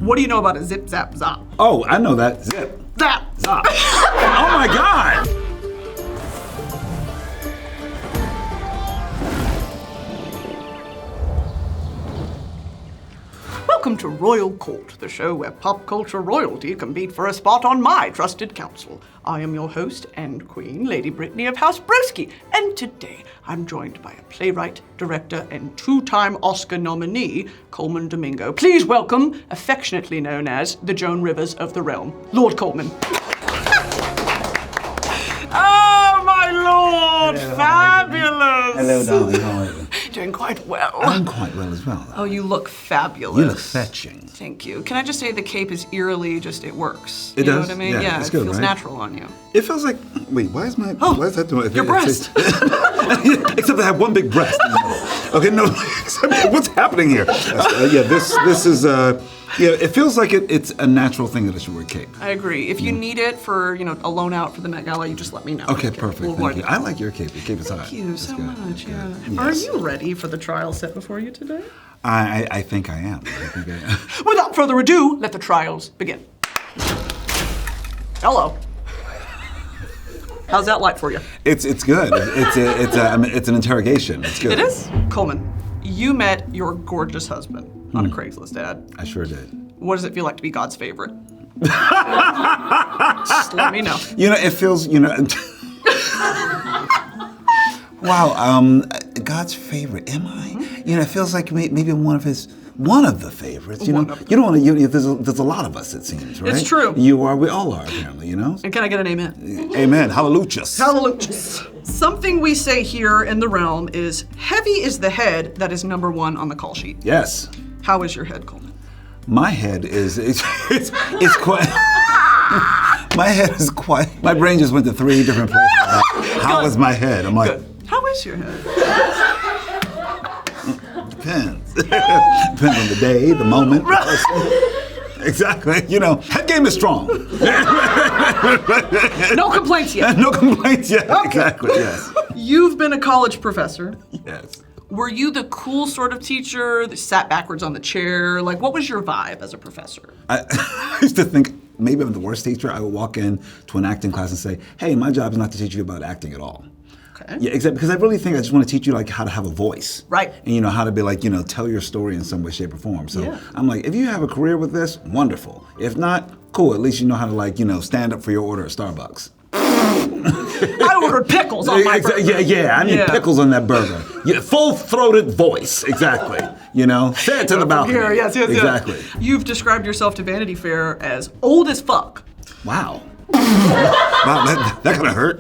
What do you know about a zip, zap, zop? Oh, I know that. Zip. Zap! Zop. Oh my God! Welcome to Royal Court, the show where pop culture royalty compete for a spot on my trusted council. I am your host and queen, Lady Brittany of House Broski, and today I'm joined by a playwright, director, and two-time Oscar nominee, Colman Domingo. Please welcome, affectionately known as the Joan Rivers of the realm, Lord Colman. Oh, my lord! Hello, Fabulous! Hello, darling. How are you? Doing quite well. I'm quite well as well. Oh, you look fabulous. You look fetching. Thank you. Can I just say the cape is eerily it works. It you know does? what I mean? Yeah, it's good, it feels right? natural on you. It feels like, wait, why is my, why is that doing? Your breast. Except I have one big breast in the middle. Okay, no, what's happening here? Yeah, this is, yeah, it feels like it's a natural thing that I should wear a cape. I agree. If you need it for, a loan out for the Met Gala, you just let me know. Okay, perfect. Thank you. I like your cape. Your cape is hot. Thank you so much. Yeah. Yes. Are you ready for the trial set before you today? I think I am. I think I am. Without further ado, let the trials begin. Hello. How's that like for you? It's good. It's an interrogation. It's good. It is? Colman, you met your gorgeous husband on a Craigslist ad. I sure did. What does it feel like to be God's favorite? Just let me know. It feels, wow, God's favorite, am I? It feels like maybe I'm one of the favorites, You don't want to, there's a lot of us, it seems, right? It's true. You are, we all are, apparently, And can I get an amen? Amen, hallelujah. Hallelujah. Something we say here in the realm is, heavy is the head that is number one on the call sheet. Yes. How is your head, Colman? My head is, it's quite, my head is quite, my brain just went to 3 different places. How is my head? I'm like, good. How is your head? Depends. Depends on the day, the moment, the person. Exactly. Head game is strong. No complaints yet. No complaints yet. Okay. Exactly, yes. You've been a college professor. Yes. Were you the cool sort of teacher that sat backwards on the chair? Like, what was your vibe as a professor? I used to think maybe I'm the worst teacher. I would walk in to an acting class and say, hey, my job is not to teach you about acting at all. Okay. Yeah, exactly. Because I really think I just want to teach you how to have a voice. Right. And how to be tell your story in some way, shape, or form. So yeah. I'm like, if you have a career with this, wonderful. If not, cool. At least you know how to stand up for your order at Starbucks. I ordered pickles on my burger. Yeah. I need pickles on that burger. Yeah, full-throated voice. Exactly. Say it to the balcony. Here, yes. Exactly. You've described yourself to Vanity Fair as old as fuck. Wow. Wow, that kind of hurt.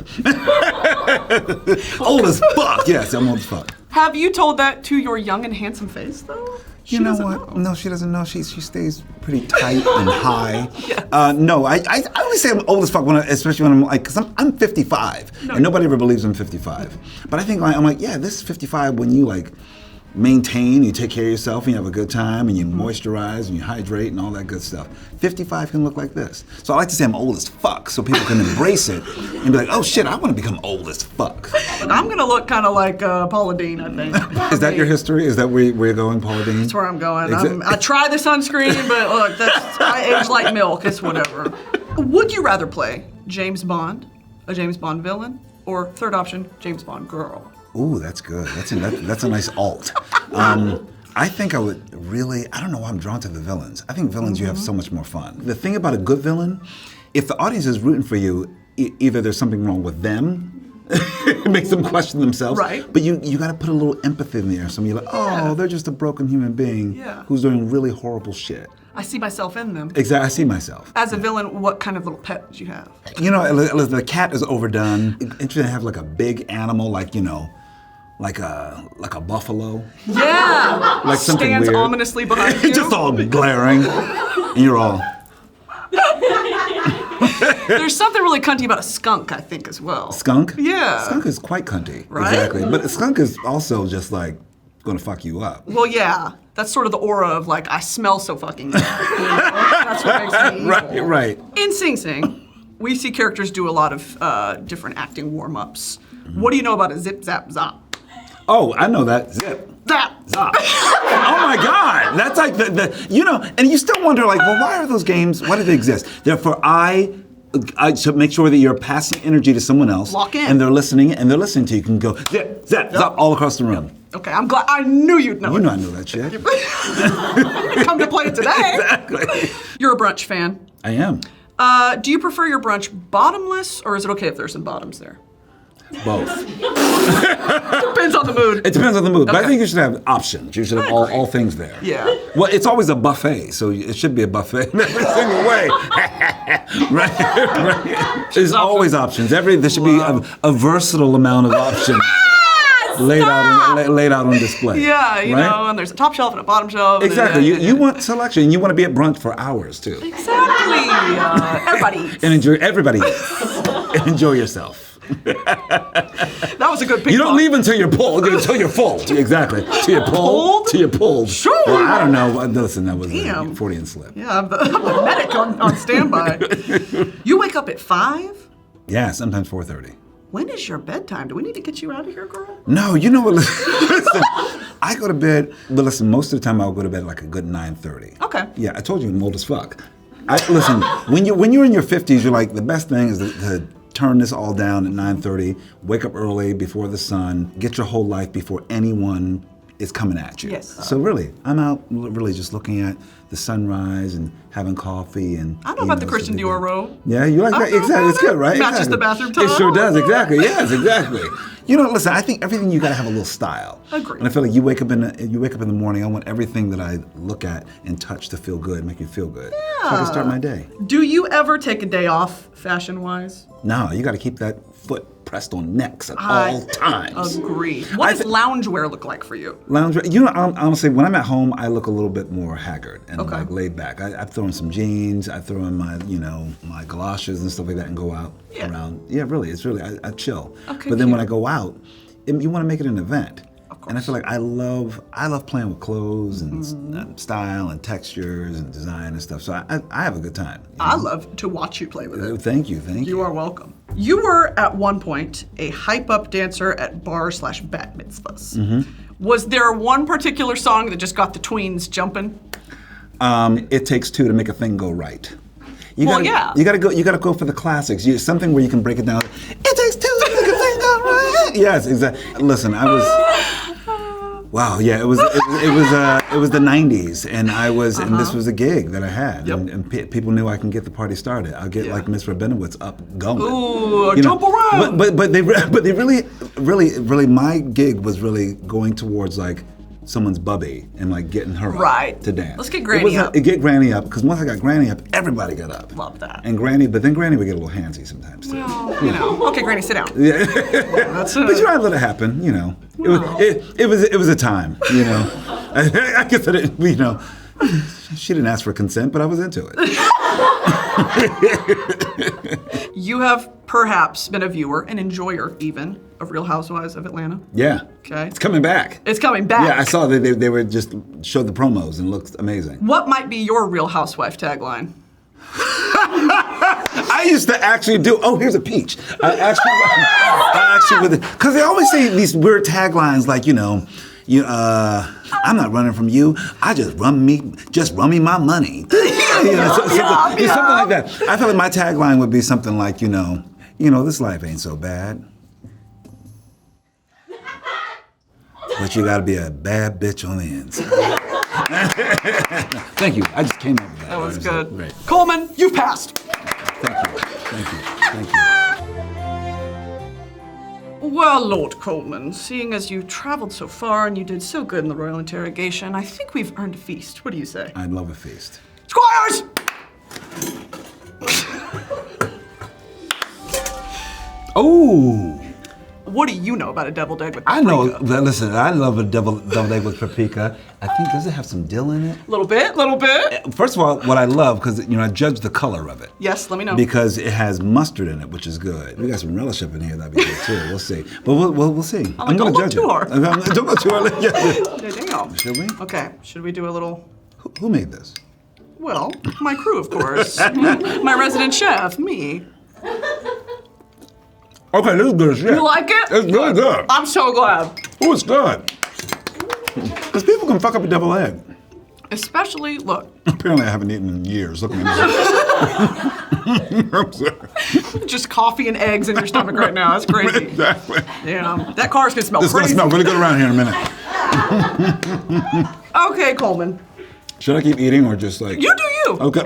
Old as fuck. Yes, I'm old as fuck. Have you told that to your young and handsome face, though? You know what? No, she doesn't know. She stays pretty tight and high. Yes. No, I always say I'm old as fuck, especially when I'm because I'm 55, and nobody ever believes I'm 55. But I think I'm like, yeah, this is 55 when you maintain, you take care of yourself, and you have a good time, and you moisturize, and you hydrate, and all that good stuff. 55 can look like this. So I like to say I'm old as fuck, so people can embrace it and be like, oh shit, I want to become old as fuck. I'm gonna look kind of like Paula Deen, I think. Is that your history? Is that where you're going, Paula Deen? That's where I'm going. I try the sunscreen, but look, I age like milk. It's whatever. Would you rather play James Bond, a James Bond villain, or third option, James Bond girl? Ooh, that's good. That's a nice alt. I think I would I don't know why I'm drawn to the villains. I think villains, you have so much more fun. The thing about a good villain, if the audience is rooting for you, either there's something wrong with them, it makes them question themselves. Right. But you got to put a little empathy in there. So you're like, oh, they're just a broken human being who's doing really horrible shit. I see myself in them. Exactly, I see myself. As a villain, what kind of little pet would you have? The cat is overdone. Interesting to have a big animal like a buffalo. Yeah. Like something stands weird. ominously behind you. Just all glaring, and you're all. There's something really cunty about a skunk, I think, as well. Skunk? Yeah. Skunk is quite cunty. Right? Exactly. But a skunk is also just gonna fuck you up. Well, yeah. That's sort of the aura of I smell so fucking bad. That's what makes me evil. Right. In Sing Sing, we see characters do a lot of different acting warm-ups. What do you know about a zip, zap, zop? Oh, I know that. Zip. That. Zop. Oh my God. That's like and you still wonder, like, well, why are those games, why do they exist? Therefore, I should make sure that you're passing energy to someone else. Lock in. And they're listening to you. You can go zip, zap, zop all across the room. Okay, I'm glad. I knew you'd know it. You know I know that shit. You didn't come to play it today. Exactly. You're a brunch fan. I am. Do you prefer your brunch bottomless, or is it okay if there's some bottoms there? Both. Depends on the mood. It depends on the mood. Okay. But I think you should have options. You should have all things there. Yeah. Well, it's always a buffet, so it should be a buffet in every single way. right? There's always options. There should be a versatile amount of options. Laid out on display. Yeah, you know, and there's a top shelf and a bottom shelf. Exactly. You want selection. You want to be at brunch for hours too. Exactly. Everybody eats. And everybody eats. And enjoy yourself. That was a good ping You don't pong. leave until you're pulled. Until you're full. Exactly. Till you're pulled. Till you're pulled. Sure. Well, I don't know. Listen, that was Damn. a Freudian slip. Yeah, I'm the medic on standby. You wake up at 5? Yeah, sometimes 4:30. When is your bedtime? Do we need to get you out of here, girl? No, you know what? Listen, I go to bed, but listen, most of the time I'll go to bed like a good 9:30. Okay. Yeah, I told you I'm old as fuck. Listen, when you're in your 50s, you're like, the best thing is to turn this all down at 9:30, wake up early before the sun, get your whole life before anyone is coming at you. Yes. So really, I'm out really just looking at the sunrise and having coffee and. I know about the Christian Dior robe. Yeah, you like that? Exactly. It's good, right? Matches exactly. the bathroom tile. It sure does. Exactly. Yes, exactly. You know, listen. I think everything you gotta have a little style. Agree. And I feel like you wake up in the morning. I want everything that I look at and touch to feel good, make me feel good, so I can start my day. Do you ever take a day off, fashion-wise? No, you got to keep that foot pressed on necks at all times. Agree. What does loungewear look like for you? Loungewear. You know, honestly, when I'm at home, I look a little bit more haggard and Okay. like laid back. I throw in some jeans. I throw in my galoshes and stuff like that, and go out around. Yeah, really, it's really I chill. Okay, but then when I cute. go out, you want to make it an event. Of course. And I feel like I love playing with clothes and style and textures and design and stuff. So I have a good time. you I know? love to watch you play with it. Thank you. You are welcome. You were at one point a hype-up dancer at bar/bat mitzvahs. Mm-hmm. Was there one particular song that just got the tweens jumping? It takes two to make a thing go right. You Well, gotta, yeah. You gotta go for the classics. Something where you can break it down. It takes two to make a thing go right. Yes, exactly. Listen, I was. Wow, yeah, it was the '90s, and and this was a gig that I had, Yep. and people knew I can get the party started. I'll get like Miss Rabinowitz up going. Ooh, jump around. But they really, my gig was really going towards like someone's bubby and like getting her up to dance. Let's get Granny up. Get Granny up, because once I got Granny up, everybody got up. Love that. And Granny would get a little handsy sometimes too. Well, you know. Okay, Granny, sit down. Yeah. That's But you know, I let it happen, you know. It was a time, you know. I guess I didn't, you know. She didn't ask for consent, but I was into it. You have perhaps been a viewer, an enjoyer even, of Real Housewives of Atlanta. Yeah. Okay. It's coming back. It's coming back. Yeah, I saw that they were just showed the promos and it looked amazing. What might be your Real Housewife tagline? I used to actually do. Oh, here's a peach. I actually because they always say these weird taglines like, you know, I'm not running from you. I just run me my money. Something like that. I feel like my tagline would be something like, you know, this life ain't so bad. But you gotta be a bad bitch on the inside. Thank you. I just came up with that. That was good. Great. Coleman, you've passed. Thank you. Well, Lord Colman, seeing as you traveled so far and you did so good in the royal interrogation, I think we've earned a feast. What do you say? I'd love a feast. Squires! Oh! What do you know about a deviled egg with I know paprika? that. Listen, I love a deviled egg with paprika. I think, does it have some dill in it? Little bit. First of all, what I love, because I judge the color of it. Yes, let me know. Because it has mustard in it, which is good. We got some relish up in here, that'd be good too. We'll see. But we'll see. I'm gonna don't judge look too it. hard. Don't go too hard. Yeah. Damn. Should we? Okay, should we do a little... Who made this? Well, my crew, of course. My resident chef, me. Okay, this is good as shit. You like it? It's really good. I'm so glad. Oh, it's good. Because people can fuck up a devil egg. Especially, look. Apparently I haven't eaten in years. Look at me. Just coffee and eggs in your stomach right now. That's crazy. Exactly. Yeah, that car's gonna smell It's crazy. going to smell really good around here in a minute. Okay, Colman. Should I keep eating or just like... You do you. Okay.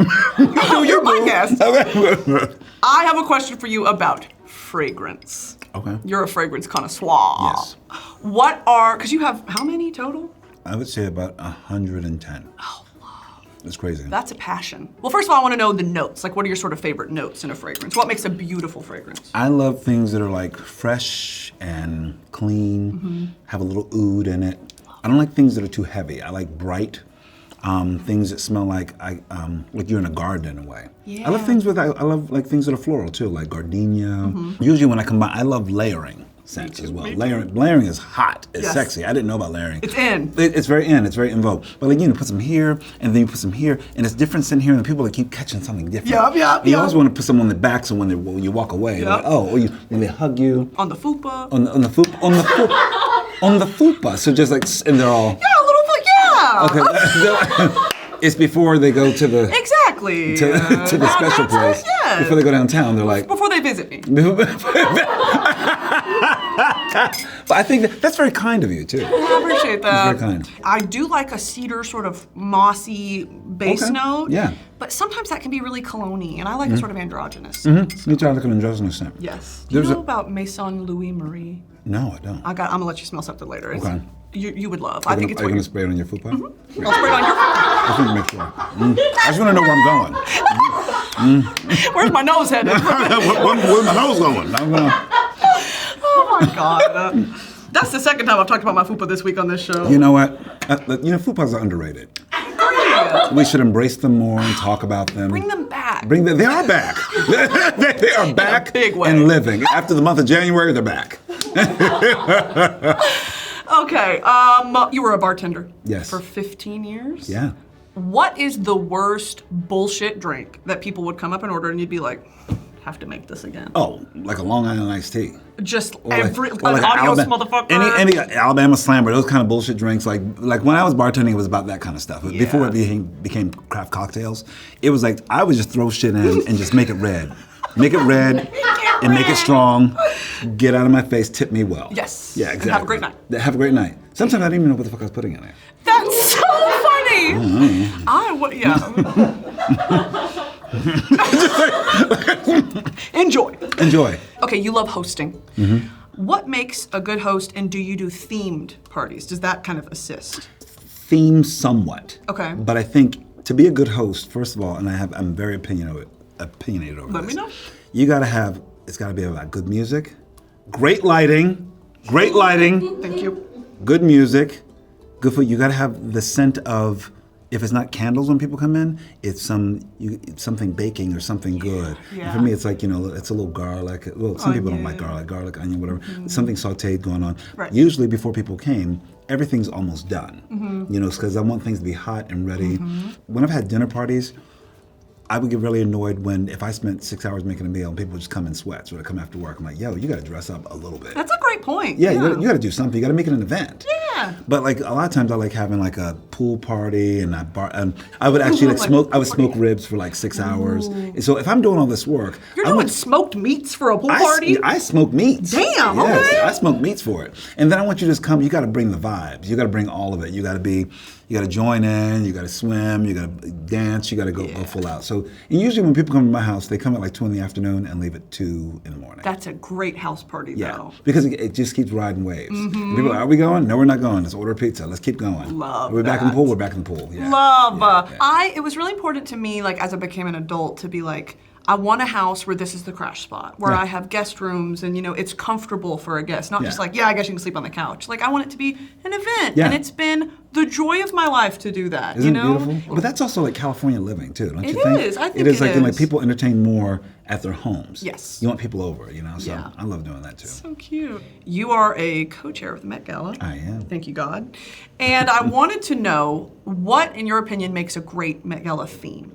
You're my guest. Okay. I have a question for you about fragrance. Okay. You're a fragrance connoisseur. Yes. Because you have how many total? I would say about 110. Oh, It's crazy. that's a passion. Well, first of all, I want to know the notes. Like, what are your sort of favorite notes in a fragrance? What makes a beautiful fragrance? I love things that are like fresh and clean, have a little oud in it. I don't like things that are too heavy. I like bright, things that smell like you're in a garden in a way. Yeah. I love things I love like things that are floral too, like gardenia. Usually when I combine, I love layering scents as well. Layering is hot. It's Yes. sexy. I didn't know about layering. It's in. It's very in. It's very in vogue. But like, put some here, and then you put some here, and it's different scent here, and the people that keep catching something different. Yup. You always want to put some on the back, so when you walk away, they're like, Yup. oh, or when they hug you. On the fupa. On the fupa. So just like, and they're all. Yeah, a little bit, yeah. Okay. It's before they go to the. Exactly. To the special place. Yeah. Before they go downtown, they're like. Before they visit me. But I think that's very kind of you too. I appreciate that. It's very kind. I do like a cedar sort of mossy base Okay. note. Yeah. But sometimes that can be really cologne-y, and I like a sort of androgynous. Me too. I like an androgynous scent. Yes. Do you There's know about Maison Louis Marie? No, I don't. I'm gonna let you smell something later. It's- Okay. You would love. I think it's Are you what gonna spray it on your fupa? I'll spray it on your. I think make sure. I just want to know where I'm going. Where's my nose headed? Where's my nose going? Oh my God. That's the second time I've talked about my fupa this week on this show. You know what? Fupas are underrated. We should embrace them more and talk about them. Bring them back. They are back. They are back big way. and living. After the month of January, they're back. Okay. You were a bartender. Yes. For 15 years. Yeah. What is the worst bullshit drink that people would come up and order and you'd be like, have to make this again? Oh, like a Long Island iced tea. Just Or every or an an adios Alabama, motherfucker. Any Alabama Slammer, those kind of bullshit drinks. Like when I was bartending, it was about that kind of stuff. Yeah. Before it became craft cocktails, it was like I would just throw shit in and just make it red. Make it red and make it strong. Get out of my face, tip me well. Yes. Yeah, And exactly. have a great night. Have a great night. Sometimes I didn't even know what the fuck I was putting in there. That's so funny. Enjoy. Okay, you love hosting. What makes a good host, and do you do themed parties? Does that kind of assist? Theme somewhat. Okay. But I think to be a good host, first of all, and I'm very opinionated over Let this. me know. It's gotta be about good music, great lighting, Thank you. good music, good food. You gotta have the scent of, if it's not candles when people come in, it's something baking or something good. Yeah. And for me, it's like, it's a little garlic. Some people don't like garlic, onion, whatever. Something sauteed going on. Right. Usually before people came, everything's almost done. Because I want things to be hot and ready. When I've had dinner parties, I would get really annoyed if I spent 6 hours making a meal and people just come in sweats or they come after work. I'm like, yo, you gotta dress up a little bit. That's a great point. Yeah, you gotta do something. You gotta make it an event. Yeah. But like a lot of times I like having like a pool party and I would actually smoke. I would smoke ribs for like 6 hours. And so if I'm doing all this work, You're doing smoked meats for a pool party? I smoke meats. Damn, Yes, okay. I smoke meats for it. And then I want you to just come. You got to bring the vibes. You got to bring all of it. You got to join in. You got to swim. You got to dance. You got to go full out. So and usually when people come to my house, they come at like 2 in the afternoon and leave at 2 in the morning. That's a great house party, though. Because it just keeps riding waves. People are we going? No, we're not going. Let's order a pizza. Let's keep going. Love We're back in the that. pool. We're back in the pool. Yeah. Love. Yeah. It was really important to me, like as I became an adult, to be like, I want a house where this is the crash spot, where Yeah. I have guest rooms and it's comfortable for a guest, not Yeah. just like, I guess you can sleep on the couch. Like I want it to be an event, Yeah. and it's been the joy of my life to do that. Isn't it beautiful? But that's also like California living too, don't you It think? is. I think it is it like is. like people entertain more at their homes. Yes. You want people over, So Yeah. I love doing that too. So cute. You are a co-chair of the Met Gala. I am. Thank you, God. And I wanted to know what, in your opinion, makes a great Met Gala theme?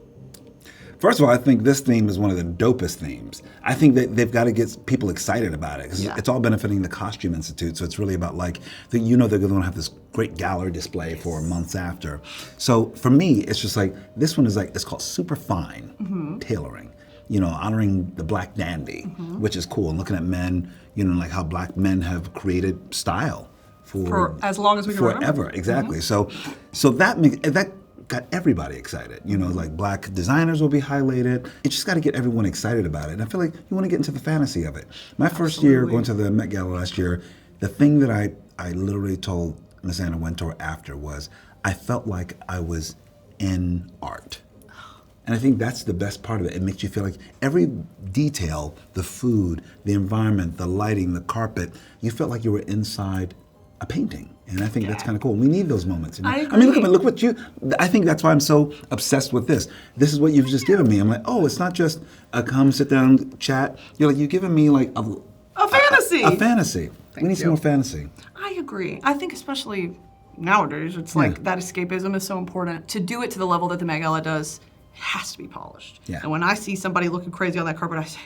First of all, I think this theme is one of the dopest themes. I think that they've got to get people excited about it because it's all benefiting the Costume Institute. So it's really about like, they're going to have this great gallery display for months after. So for me, it's just like, this one is like, it's called super fine tailoring. Honoring the black dandy, which is cool. And looking at men, like how black men have created style for as long as we can forever. Remember. Exactly. So that got everybody excited. Like black designers will be highlighted. You just got to get everyone excited about it. And I feel like you want to get into the fantasy of it. My first year going to the Met Gala last year, the thing that I literally told Miss Anna Wintour after was, I felt like I was in art. And I think that's the best part of it. It makes you feel like every detail, the food, the environment, the lighting, the carpet, you felt like you were inside a painting. And I think that's kind of cool. We need those moments. I agree. I mean, look what you, I think that's why I'm so obsessed with this. This is what you've just given me. I'm like, oh, it's not just a come, sit down, chat. You've given me like a fantasy. A fantasy. We need some more fantasy. I agree. I think especially nowadays, it's like that escapism is so important. To do it to the level that the Met Gala does, it has to be polished. Yeah. And when I see somebody looking crazy on that carpet, I say,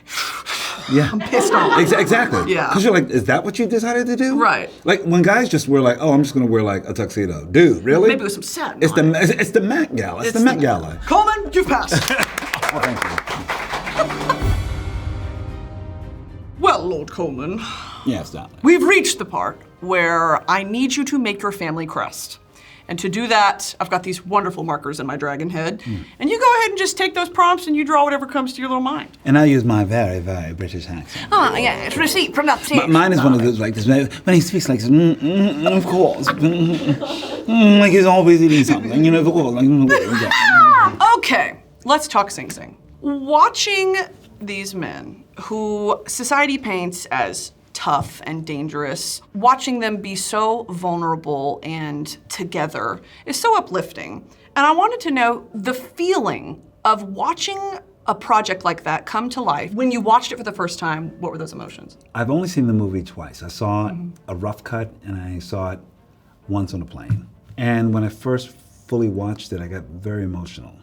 I'm pissed off. Exactly. Yeah. Because you're like, is that what you decided to do? Right. Like when guys just wear like, oh, I'm just going to wear like a tuxedo. Dude, really? Maybe with some satin. It's the Met Gala. It's the Met Gala. Colman, you've passed. Oh, thank you. Well, Lord Colman. Yes, darling. We've reached the part where I need you to make your family crest. And to do that, I've got these wonderful markers in my dragon head. And you go ahead and just take those prompts and you draw whatever comes to your little mind. And I use my very, very British accent. Ah, yeah, it's receipt from upstairs. Mine is one of those like this. When he speaks like this, of course. Like he's always eating something, of course. Okay, let's talk Sing Sing. Watching these men who society paints as tough and dangerous, watching them be so vulnerable and together is so uplifting. And I wanted to know the feeling of watching a project like that come to life. When you watched it for the first time, what were those emotions? I've only seen the movie twice. I saw a rough cut and I saw it once on a plane. And when I first fully watched it, I got very emotional.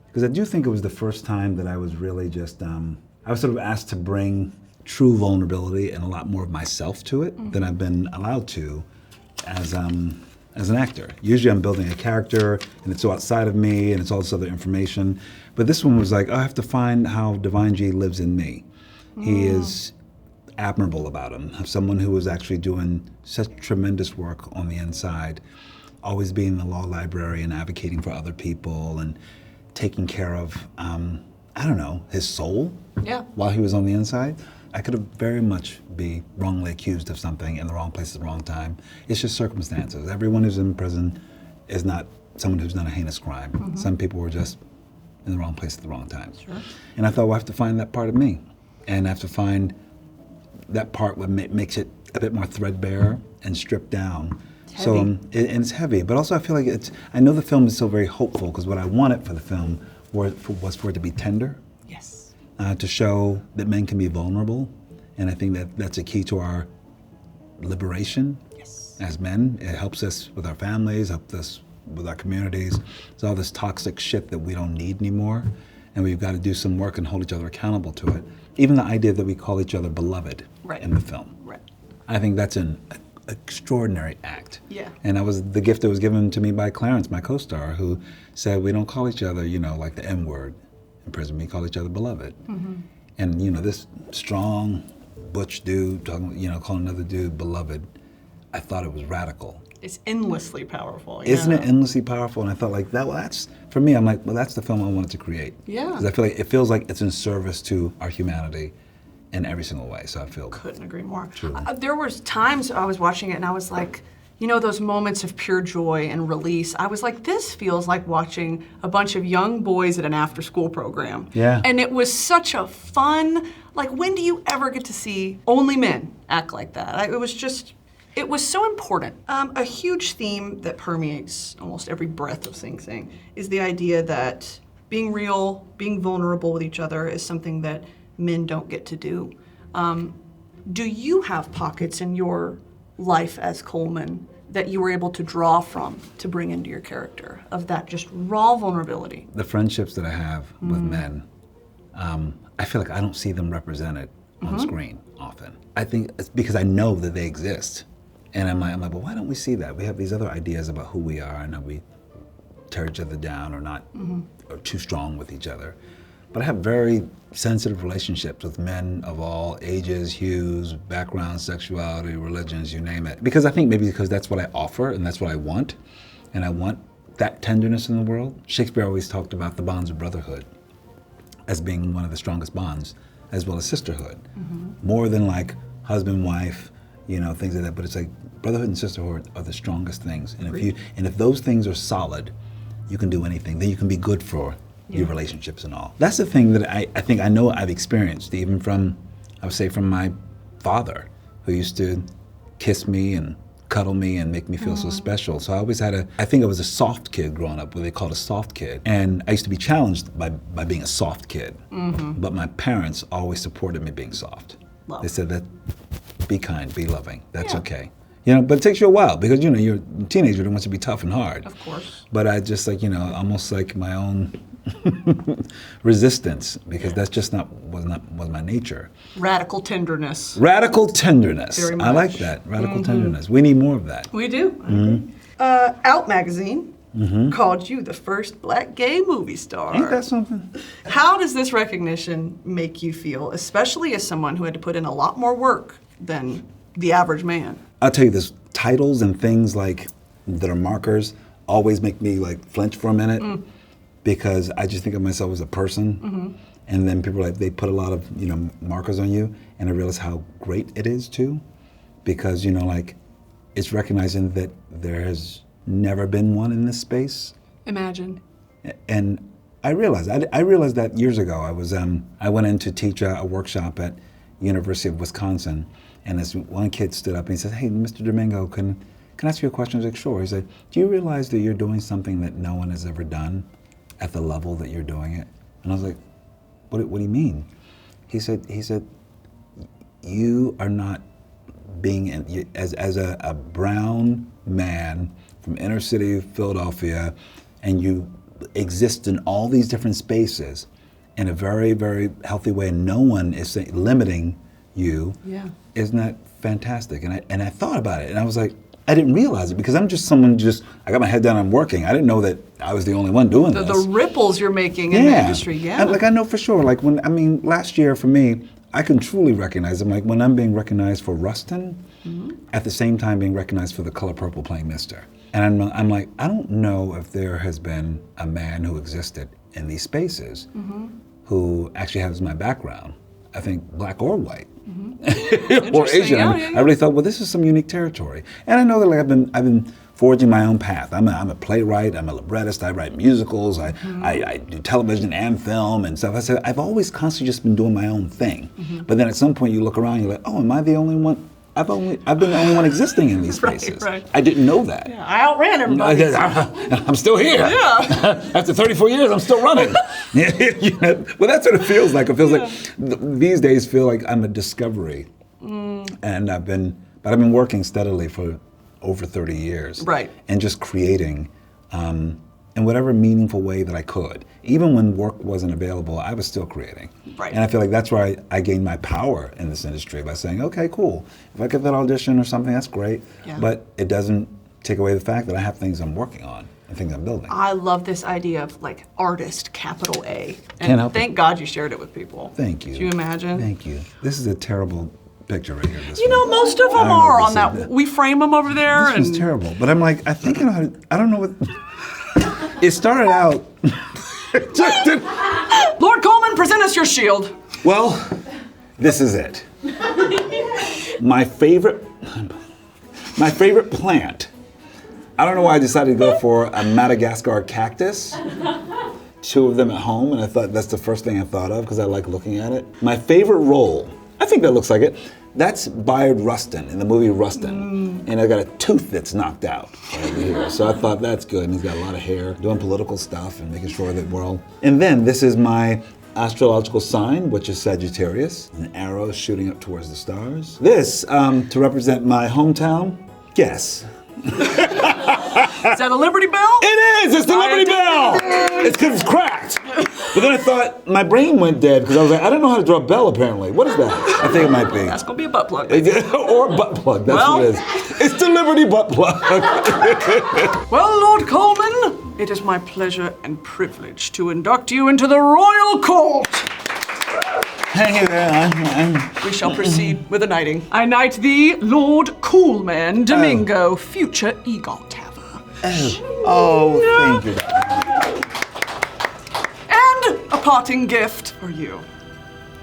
Because I do think it was the first time that I was really just, I was sort of asked to bring true vulnerability and a lot more of myself to it than I've been allowed to as an actor. Usually I'm building a character and it's so outside of me and it's all this other information. But this one was like, I have to find how Divine G lives in me. He is admirable about him. Someone who was actually doing such tremendous work on the inside, always being in the law library and advocating for other people and taking care of, his soul while he was on the inside. I could have very much be wrongly accused of something in the wrong place at the wrong time. It's just circumstances. Everyone who's in prison is not someone who's done a heinous crime. Some people were just in the wrong place at the wrong time. Sure. And I thought, well, I have to find that part of me. And I have to find that part what makes it a bit more threadbare and stripped down. It's so, heavy. and it's heavy, but also I feel like I know the film is so very hopeful because what I wanted for the film was for it to be tender. Yes. To show that men can be vulnerable. And I think that's a key to our liberation as men. It helps us with our families, helps us with our communities. It's all this toxic shit that we don't need anymore. And we've got to do some work and hold each other accountable to it. Even the idea that we call each other beloved in the film. Right. I think that's an extraordinary act. Yeah. And that was the gift that was given to me by Clarence, my co-star, who said we don't call each other, like the N-word. In prison, we call each other beloved. And this strong, butch dude talking, calling another dude beloved, I thought it was radical. It's endlessly powerful. Isn't it endlessly powerful? And I felt like that's, for me, I'm like, well, that's the film I wanted to create. Yeah. Because I feel like it feels like it's in service to our humanity in every single way, so I feel. Couldn't agree more. Truly. There was times I was watching it and I was like, those moments of pure joy and release. I was like, this feels like watching a bunch of young boys at an after-school program. Yeah. And it was such a fun, when do you ever get to see only men act like that? It was so important. A huge theme that permeates almost every breath of Sing Sing is the idea that being real, being vulnerable with each other is something that men don't get to do. Do you have pockets in your life as Colman that you were able to draw from to bring into your character of that just raw vulnerability? The friendships that I have with men, I feel like I don't see them represented on screen often. I think it's because I know that they exist. And I'm like, well, why don't we see that? We have these other ideas about who we are and how we tear each other down or not, or too strong with each other. But I have very sensitive relationships with men of all ages, hues, backgrounds, sexuality, religions, you name it. Because I think maybe because that's what I offer and that's what I want. And I want that tenderness in the world. Shakespeare always talked about the bonds of brotherhood as being one of the strongest bonds, as well as sisterhood. More than like husband, wife, you know, things like that. But it's like brotherhood and sisterhood are the strongest things. And if those things are solid, you can do anything. Then you can be good for your relationships and all. That's the thing that I think I know I've experienced, even from, I would say, from my father, who used to kiss me and cuddle me and make me feel so special. So I always had I think I was a soft kid growing up, what they called a soft kid. And I used to be challenged by being a soft kid. But my parents always supported me being soft. Love. They said that, be kind, be loving, that's okay. You know, but it takes you a while because, you know, you're a teenager that wants to be tough and hard. Of course. But I just like, you know, almost like my own resistance, because that's just was my nature. Radical tenderness. Radical tenderness. Very much. I like that. Radical tenderness. We need more of that. We do. Out Magazine called you the first black gay movie star. Ain't that something? How does this recognition make you feel, especially as someone who had to put in a lot more work than the average man? I'll tell you this, titles and things like that are markers always make me like flinch for a minute because I just think of myself as a person. And then people they put a lot of, you know, markers on you, and I realize how great it is too, because, you know, like it's recognizing that there has never been one in this space. Imagine. And I realized that years ago. I went in to teach a workshop at University of Wisconsin, and this one kid stood up and he said, "Hey, Mr. Domingo, can I ask you a question?" I was like, "Sure." He said, "Do you realize that you're doing something that no one has ever done at the level that you're doing it?" And I was like, what do you mean? He said, you are not being, as a brown man from inner city Philadelphia, and you exist in all these different spaces in a very, very healthy way, and no one is limiting you. Yeah. Isn't that fantastic? And I thought about it, and I was like, I didn't realize it because I'm just someone I got my head down, I'm working. I didn't know that I was the only one doing this. The ripples you're making in the industry, I know for sure, like last year for me, I can truly recognize them. Like when I'm being recognized for Rustin, at the same time being recognized for The Color Purple playing Mister. And I'm like, I don't know if there has been a man who existed in these spaces who actually has my background. I think black or white. Or Asian. I really thought, well, this is some unique territory. And I know that like I've been forging my own path. I'm a playwright, I'm a librettist, I write musicals, I do television and film and stuff. I said, I've always constantly just been doing my own thing. But then at some point you look around and you're like, oh, am I the only one? I've been the only one existing in these spaces. Right. I didn't know that. Yeah, I outran everybody. I'm still here. Yeah. After 34 years, I'm still running. Well, that's what it feels like. It feels like these days feel like I'm a discovery. And I've been working steadily for over 30 years. Right. And just creating in whatever meaningful way that I could. Even when work wasn't available, I was still creating. Right. And I feel like that's where I gained my power in this industry, by saying, okay, cool. If I get that audition or something, that's great. Yeah. But it doesn't take away the fact that I have things I'm working on and things I'm building. I love this idea of like artist, capital A. And Can't help thank God you shared it with people. Thank you. Can you imagine? Thank you. This is a terrible picture right here. You know, most of them are on that. We frame them over there. This was terrible. But I'm like, I think I don't know what... It started out... Lord Colman, present us your shield. Well, this is it. My favorite plant. I don't know why I decided to go for a Madagascar cactus. 2 of them at home, and I thought that's the first thing I thought of because I like looking at it. My favorite role, I think that looks like it. That's Bayard Rustin in the movie Rustin. And I got a tooth that's knocked out over here. So I thought that's good. And he's got a lot of hair, doing political stuff and making sure that we're all... And then this is my astrological sign, which is Sagittarius. An arrow shooting up towards the stars. This, to represent my hometown, guess. Is that a Liberty Bell? It is! It's the Liberty Bell! It's because it's cracked. But then I thought my brain went dead because I was like, I don't know how to draw a bell apparently. What is that? I think it might be. That's gonna be a butt plug. Or a butt plug, that's what it is. It's the Liberty butt plug. Well, Lord Colman, it is my pleasure and privilege to induct you into the royal court. Thank you very much. We shall proceed with the knighting. I knight thee, Lord Colman Domingo, future EGOT haver. Thank you. And a parting gift for you.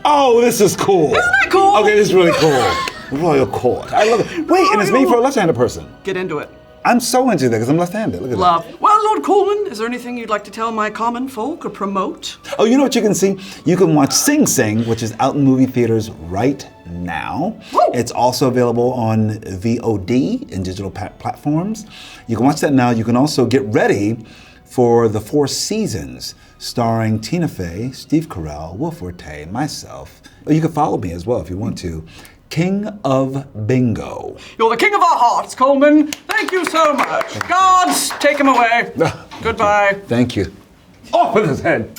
Oh, this is cool. Isn't that cool? Okay, this is really cool. Royal court. I love it. Wait, and it's made for a left-handed person. Get into it. I'm so into that because I'm left-handed. Look at Love. Well, Lord Colman, is there anything you'd like to tell my common folk or promote? Oh, you know what you can see? You can watch Sing Sing, which is out in movie theaters right now. Woo! It's also available on VOD and digital platforms. You can watch that now. You can also get ready for the 4 seasons starring Tina Fey, Steve Carell, Will Forte, myself. Or you can follow me as well if you want to. King of Bingo. You're the king of our hearts, Colman. Thank you so much. Guards, take him away. Goodbye. Thank you. Off with his head.